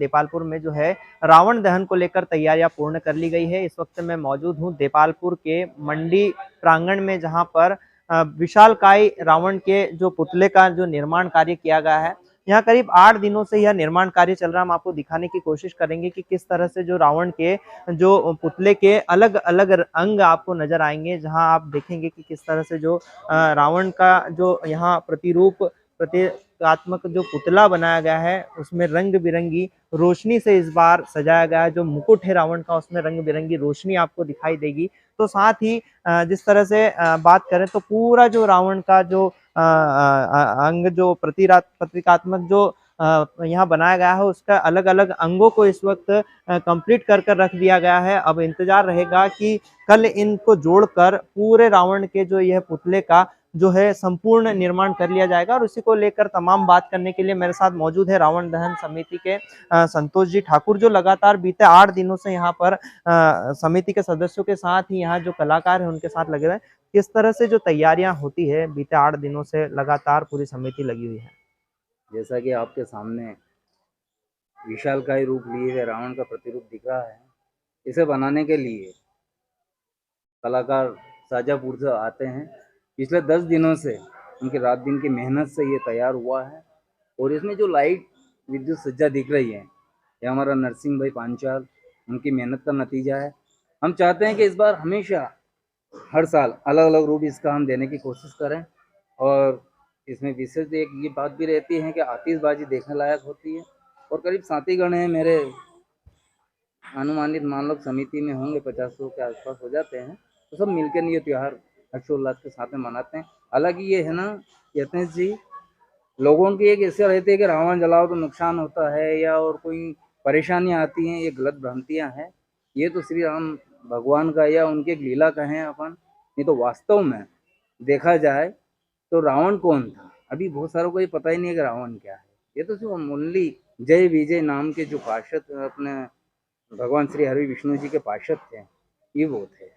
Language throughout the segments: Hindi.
देपालपुर में जो है रावण दहन को लेकर तैयारियां पूर्ण कर ली गई है। इस वक्त मैं मौजूद हूं देपालपुर के मंडी प्रांगण में, जहां पर विशालकाय रावण के जो पुतले का जो निर्माण कार्य किया गया है। यहाँ करीब 8 दिनों से यह निर्माण कार्य चल रहा है। हम आपको दिखाने की कोशिश करेंगे कि किस तरह से जो रावण के जो पुतले के अलग अलग अंग आपको नजर आएंगे, जहां आप देखेंगे कि किस तरह से जो रावण का जो यहाँ प्रतिरूप प्रतीकात्मक जो पुतला बनाया गया है उसमें रंग बिरंगी रोशनी से इस बार सजाया गया है। जो मुकुट है रावण का उसमें रंग बिरंगी रोशनी आपको दिखाई देगी। तो साथ ही जिस तरह से बात करें तो पूरा जो रावण का जो अंग जो प्रतीकात्मक जो यहाँ बनाया गया है उसका अलग अलग अंगों को इस वक्त कंप्लीट कर कर रख दिया गया है। अब इंतजार रहेगा कि कल इनको जोड़कर पूरे रावण के जो यह पुतले का जो है संपूर्ण निर्माण कर लिया जाएगा। और उसी को लेकर तमाम बात करने के लिए मेरे साथ मौजूद है रावण दहन समिति के संतोष जी ठाकुर, जो लगातार बीते 8 दिनों से यहाँ पर समिति के सदस्यों के साथ ही यहाँ जो कलाकार है उनके साथ लगे हुए हैं। किस तरह से जो तैयारियां होती है, बीते 8 दिनों से लगातार पूरी समिति लगी हुई है। जैसा कि आपके सामने विशालकाय रूप लिए हुए रावण का प्रतिरूप दिख रहा है, इसे बनाने के लिए कलाकार शाजापुर से आते हैं। पिछले 10 दिनों से उनकी रात दिन की मेहनत से ये तैयार हुआ है। और इसमें जो लाइट विद्युत सज्जा दिख रही है, ये हमारा नरसिंह भाई पांचाल उनकी मेहनत का नतीजा है। हम चाहते हैं कि इस बार हमेशा हर साल अलग अलग रूप इसका हम देने की कोशिश करें। और इसमें विशेष एक ये बात भी रहती है कि आतिशबाजी देखने लायक होती है। और करीब 7 गण हैं मेरे अनुमानित, मान लो समिति में होंगे 50 के आसपास हो जाते हैं। तो सब मिलकर ये त्यौहार हर्षोल्लास के साथ में मनाते हैं। हालांकि ये है ना यत्नेश जी, लोगों की एक ऐसा रहती है कि रावण जलाओ तो नुकसान होता है या और कोई परेशानियां आती हैं, ये गलत भ्रांतियां हैं। ये तो श्री राम भगवान का या उनके लीला कहें अपन, नहीं तो वास्तव में देखा जाए तो रावण कौन था अभी बहुत सारों को ये पता ही नहीं है कि रावण क्या है। ये तो सिर्फ ओनली जय विजय नाम के जो पार्षद अपने भगवान श्री हरि विष्णु जी के पार्षद थे, ये वो थे।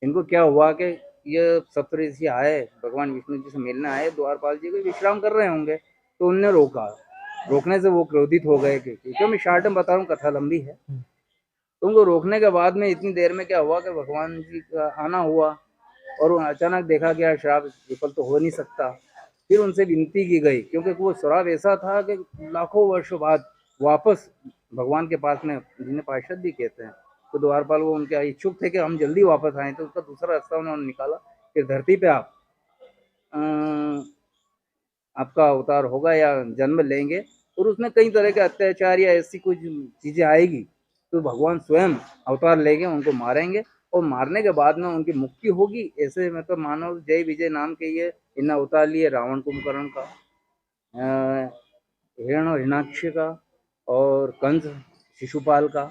इनको क्या हुआ कि ये सप्तऋषि आए, भगवान विष्णु जी से मिलने आए, द्वारपाल जी को विश्राम कर रहे होंगे तो उनने रोका। रोकने से वो क्रोधित हो गए, क्योंकि मैं शॉर्ट में बता रहा हूँ, कथा लंबी है। तो उनको रोकने के बाद में इतनी देर में क्या हुआ कि भगवान जी का आना हुआ और अचानक देखा गया श्राप विफल तो हो नहीं सकता। फिर उनसे विनती की गई, क्योंकि वो श्राप ऐसा था कि लाखों वर्षों बाद वापस भगवान के पास में, जिन्हें पार्षद भी कहते हैं, तो द्वारपाल वो उनके इच्छुक थे कि हम जल्दी वापस आए। तो उसका दूसरा रास्ता उन्होंने निकाला कि धरती पे आपका अवतार होगा या जन्म लेंगे, और उसमें कई तरह के अत्याचार या ऐसी कुछ चीजें आएगी तो भगवान स्वयं अवतार लेंगे, उनको मारेंगे और मारने के बाद में उनकी मुक्ति होगी। ऐसे मतलब मानो जय विजय नाम के ये इन अवतार लिए रावण कुंभकर्ण का, हिरण और हिरणाक्ष का, और कंस शिशुपाल का,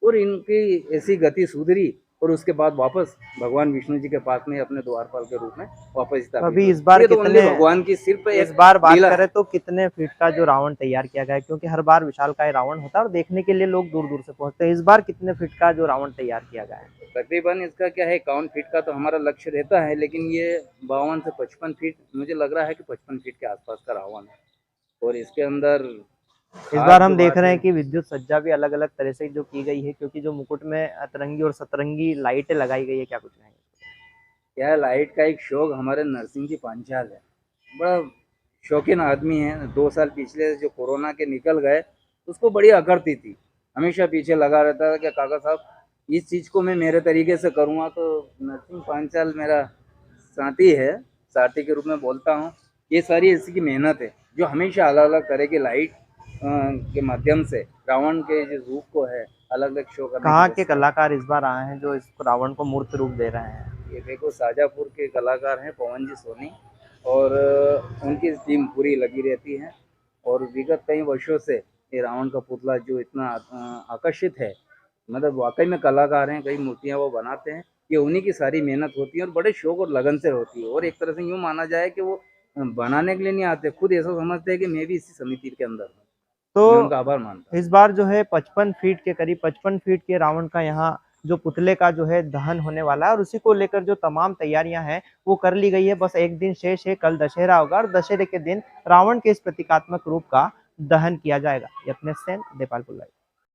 और इनकी ऐसी गति सुधरी और उसके बाद वापस भगवान विष्णु जी के पास में अपने द्वारपाल के रूप में वापस। अभी इस बार तो कितने भगवान की सिर्फ इस बार बात करें तो कितने फीट का जो रावण तैयार किया गया है, क्योंकि हर बार विशालकाय रावण होता है और देखने के लिए लोग दूर दूर से पहुंचते हैं। इस बार कितने फीट का जो रावण तैयार किया गया है? तकरीबन इसका क्या है 51 फीट का तो हमारा लक्ष्य रहता है, लेकिन ये 52 से 55 फीट, मुझे लग रहा है कि 55 फीट के आसपास का रावण है। और इसके अंदर इस बार हम देख रहे हैं कि विद्युत सज्जा भी अलग अलग तरह से जो की गई है, क्योंकि जो मुकुट में अतरंगी और सतरंगी लाइटें लगाई गई है। क्या कुछ कहेंगे? क्या लाइट का एक शौक हमारे नरसिंह जी पांचाल है, बड़ा शौकीन आदमी है। 2 साल पिछले जो कोरोना के निकल गए, उसको बड़ी अकड़ती थी, हमेशा पीछे लगा रहता था कि काका साहब इस चीज़ को मैं मेरे तरीके से करूँगा। तो नरसिंह पांचाल मेरा साथी है, साथी के रूप में बोलता हूँ। ये सारी इसी की मेहनत है, जो हमेशा अलग अलग तरह की लाइट के माध्यम से रावण के जो रूप को है अलग अलग शो करने। कहाँ के कलाकार इस बार आए हैं जो इस रावण को मूर्त रूप दे रहे हैं? ये देखो शाजापुर के कलाकार हैं पवन जी सोनी, और उनकी टीम पूरी लगी रहती है। और विगत कई वर्षों से ये रावण का पुतला जो इतना आकर्षित है, मतलब वाकई में कलाकार हैं, कई मूर्तियां वो बनाते हैं, ये उन्हीं की सारी मेहनत होती है और बड़े शौक और लगन से होती है। और एक तरह से यूँ माना जाए कि वो बनाने के लिए नहीं आते, खुद ऐसा समझते हैं कि मैं भी इसी समिति के अंदर हूँ। तो मैं उनका आभार मानता हूँ। इस बार जो है 55 फीट के करीब 55 फीट के रावण का यहाँ जो पुतले का जो है दहन होने वाला है, और उसी को लेकर जो तमाम तैयारियां हैं वो कर ली गई है। बस एक दिन शेष है, कल दशहरा होगा और दशहरे के दिन रावण के इस प्रतीकात्मक रूप का दहन किया जाएगा। यत्नेश सेन, देपालपुर लाइव।